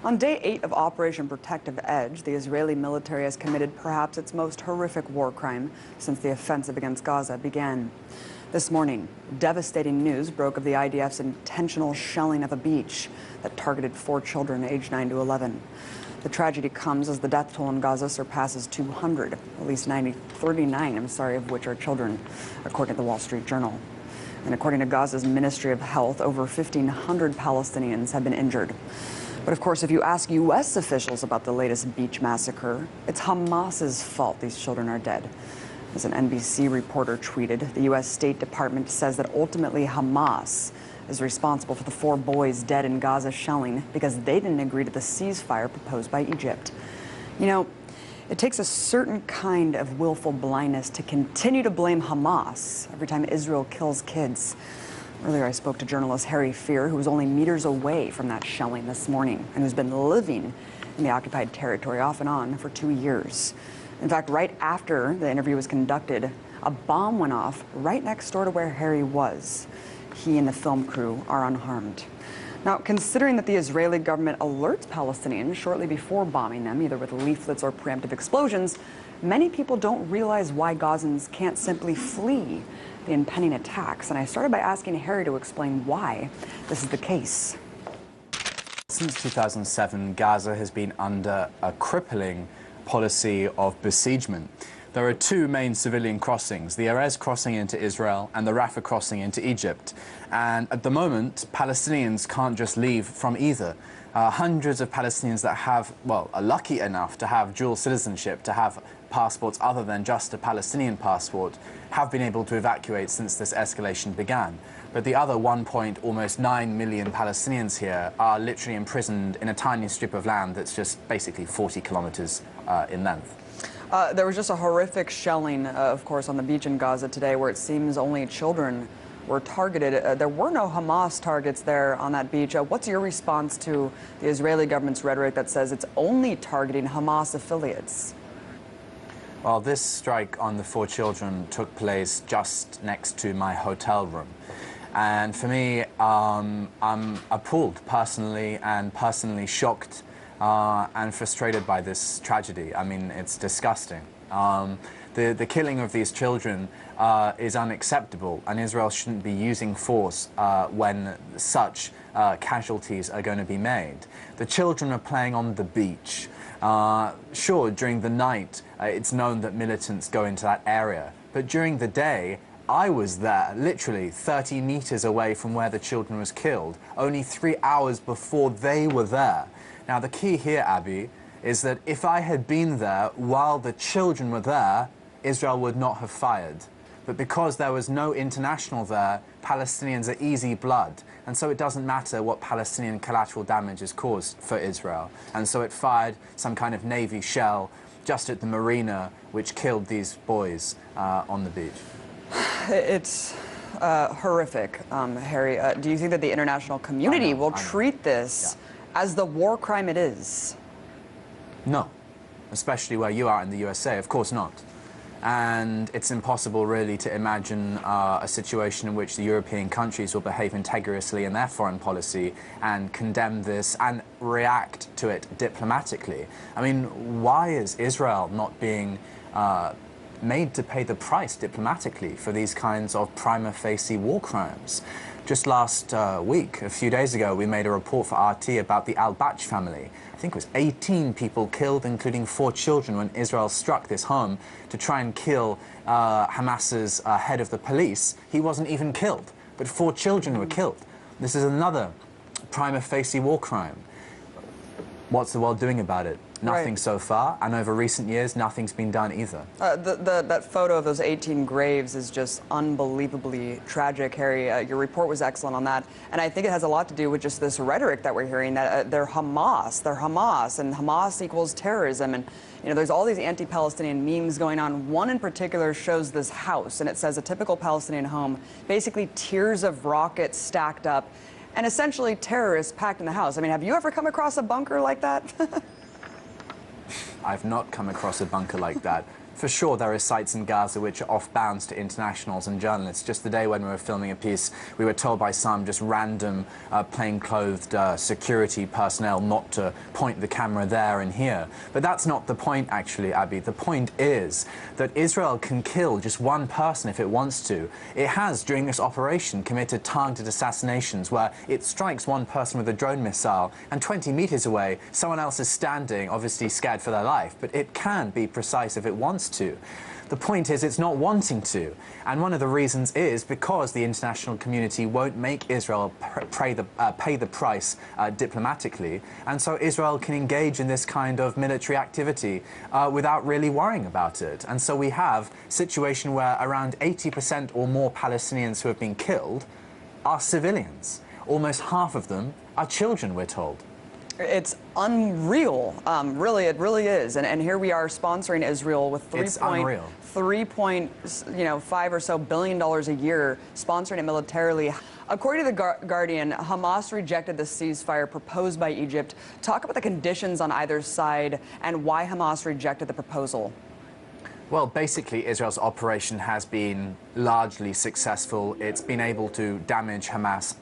On day 8 of Operation Protective Edge, the Israeli military has committed perhaps its most horrific war crime since the offensive against Gaza began. This morning, devastating news broke of the IDF's intentional shelling of a beach that targeted 4 children aged 9 to 11. The tragedy comes as the death toll in Gaza surpasses 200, at least 39 of which are children, according to the Wall Street Journal. And according to Gaza's Ministry of Health, over 1,500 Palestinians have been injured. But of course, if you ask U.S. officials about the latest beach massacre, it's Hamas's fault these children are dead. As an NBC reporter tweeted, the U.S. State Department says that ultimately Hamas is responsible for the 4 boys dead in Gaza shelling because they didn't agree to the ceasefire proposed by Egypt. You know, it takes a certain kind of willful blindness to continue to blame Hamas every time Israel kills kids. Earlier, I spoke to journalist Harry Fear, who was only meters away from that shelling this morning and who's been living in the occupied territory off and on for 2 years. In fact, right after the interview was conducted, a bomb went off right next door to where Harry was. He and the film crew are unharmed. Now, considering that the Israeli government alerts Palestinians shortly before bombing them, either with leaflets or preemptive explosions, many people don't realize why Gazans can't simply flee the impending attacks. And I started by asking Harry to explain why this is the case. Since 2007, Gaza has been under a crippling policy of besiegement. There are 2 main civilian crossings, the Erez crossing into Israel and the Rafah crossing into Egypt. And at the moment, Palestinians can't just leave from either. Hundreds of Palestinians that have, well, are lucky enough to have dual citizenship, to have passports other than just a Palestinian passport, have been able to evacuate since this escalation began. But the other almost 9 million Palestinians here are literally imprisoned in a tiny strip of land that's just basically 40 kilometers in length. There was just a horrific shelling, of course, on the beach in Gaza today where it seems only children were targeted. There were no Hamas targets there on that beach. What's your response to the Israeli government's rhetoric that says it's only targeting Hamas affiliates? Well, this strike on the 4 children took place just next to my hotel room. And for me, I'm appalled personally and personally shocked and frustrated by this tragedy. I mean, it's disgusting. The killing of these children is unacceptable, and Israel shouldn't be using force when such casualties are going to be made. The children are playing on the beach. Sure, during the night, it's known that militants go into that area, but during the day, I was there, literally 30 meters away from where the children was killed, only 3 hours before they were there. Now, the key here, Abby, is that if I had been there while the children were there, Israel would not have fired. But because there was no international there, Palestinians are easy blood. And so it doesn't matter what Palestinian collateral damage is caused for Israel. And so it fired some kind of Navy shell just at the marina, which killed these boys on the beach. It's horrific, Harry. Do you think that the international community will treat this as the war crime it is? No, especially where you are in the USA, of course not. And it's impossible really to imagine a situation in which the European countries will behave integriously in their foreign policy and condemn this and react to it diplomatically. I mean, why is Israel not being made to pay the price diplomatically for these kinds of prima facie war crimes? Just last week, a few days ago, we made a report for RT about the Al-Bach family. I think it was 18 people killed, including 4 children, when Israel struck this home to try and kill Hamas's head of the police. He wasn't even killed, but 4 children were killed. This is another prima facie war crime. What's the world doing about it? Nothing so far, and over recent years, nothing's been done either. That photo of those 18 graves is just unbelievably tragic, Harry. Your report was excellent on that, and I think it has a lot to do with just this rhetoric that we're hearing, that they're Hamas, and Hamas equals terrorism, and you know, there's all these anti-Palestinian memes going on. One in particular shows this house, and it says a typical Palestinian home, basically tiers of rockets stacked up, and essentially terrorists packed in the house. I mean, have you ever come across a bunker like that? I've not come across a bunker like that. For sure, there are sites in Gaza which are off bounds to internationals and journalists. Just the day when we were filming a piece, we were told by some just random plain-clothed security personnel not to point the camera there and here. But that's not the point, actually, Abby. The point is that Israel can kill just one person if it wants to. It has, during this operation, committed targeted assassinations where it strikes one person with a drone missile and 20 meters away, someone else is standing, obviously scared for their life. But it can be precise if it wants to. The point is it's not wanting to. And one of the reasons is because the international community won't make Israel pay the price diplomatically. And so Israel can engage in this kind of military activity without really worrying about it. And so we have a situation where around 80% or more Palestinians who have been killed are civilians. Almost half of them are children, we're told. It's unreal. Really, it really is. And here we are sponsoring Israel with $3.5 or so billion a year, sponsoring it militarily. According to the Guardian, Hamas rejected the ceasefire proposed by Egypt. Talk about the conditions on either side and why Hamas rejected the proposal. Well, basically, Israel's operation has been largely successful. It's been able to damage Hamas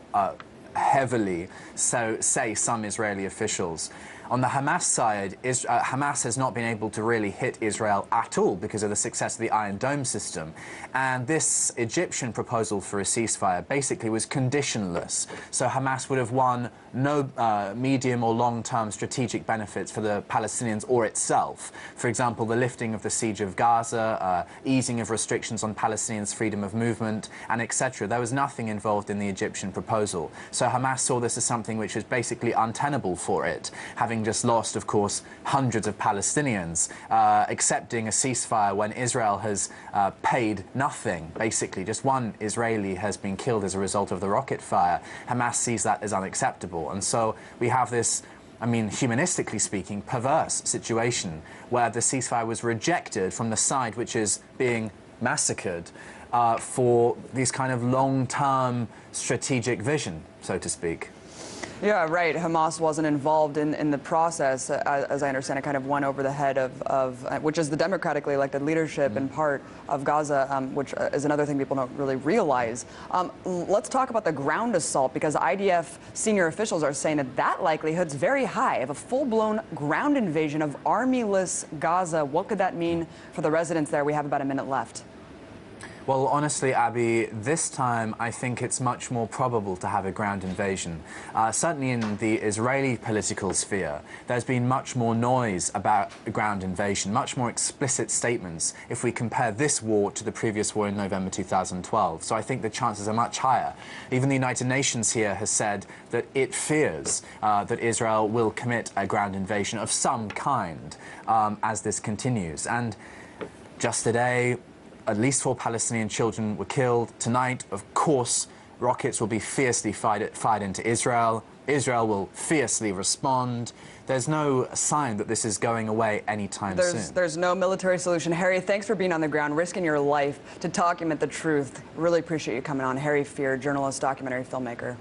heavily, so say some Israeli officials. On the Hamas side, Hamas has not been able to really hit Israel at all because of the success of the Iron Dome system. And this Egyptian proposal for a ceasefire basically was conditionless. So Hamas would have won no medium or long-term strategic benefits for the Palestinians or itself. For example, the lifting of the siege of Gaza, easing of restrictions on Palestinians' freedom of movement, and etc. There was nothing involved in the Egyptian proposal. So Hamas saw this as something which was basically untenable for it, having just lost, of course, hundreds of Palestinians, accepting a ceasefire when Israel has paid nothing. Basically, just one Israeli has been killed as a result of the rocket fire. Hamas sees that as unacceptable. And so we have this, I mean, humanistically speaking, perverse situation where the ceasefire was rejected from the side which is being massacred for these kind of long-term strategic vision, so to speak. Yeah, right. Hamas wasn't involved in the process, as I understand it, kind of won over the head of which is the democratically elected leadership in part of Gaza, which is another thing people don't really realize. Let's talk about the ground assault, because IDF senior officials are saying that that likelihood's very high of a full-blown ground invasion of army-less Gaza. What could that mean for the residents there? We have about a minute left. Well, honestly, Abby, this time I think it's much more probable to have a ground invasion. Certainly in the Israeli political sphere, there's been much more noise about a ground invasion, much more explicit statements if we compare this war to the previous war in November 2012. So I think the chances are much higher. Even the United Nations here has said that it fears that Israel will commit a ground invasion of some kind as this continues. And just today, at least 4 Palestinian children were killed. Tonight, of course, rockets will be fiercely fired into Israel. Israel will fiercely respond. There's no sign that this is going away anytime soon. There's no military solution. Harry, thanks for being on the ground, risking your life to document the truth. Really appreciate you coming on. Harry Fear, journalist, documentary filmmaker.